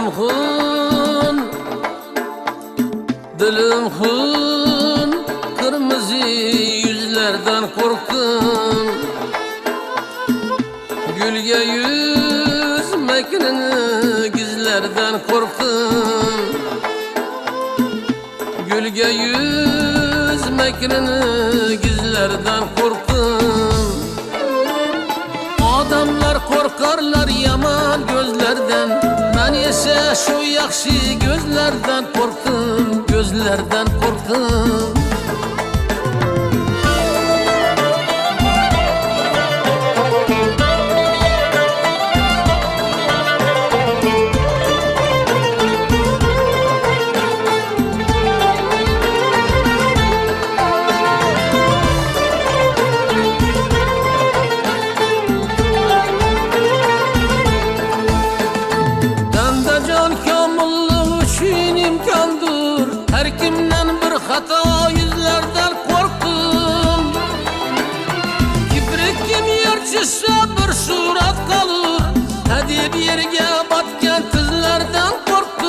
hun, dilim hun, kırmızı yüzlerden korktum. Gülge yüzmekini gizlerden korktum. Gülge yüzmekini gizlerden korktum. Adamlar korkarlar yaman gözlerden, ben ise şu yakşı gözlerden korktum, gözlerden korktum. Her kimden bir hata yüzlerden korktum. Kibrik kim yer çizse bir surat kalır. Hadi bir yerge batken tizlerden korktum.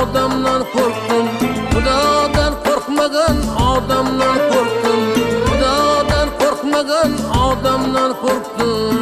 Adamdan korktum, Xudodan korkmagan adamdan korktum, Xudodan korkmagan adamdan korktum.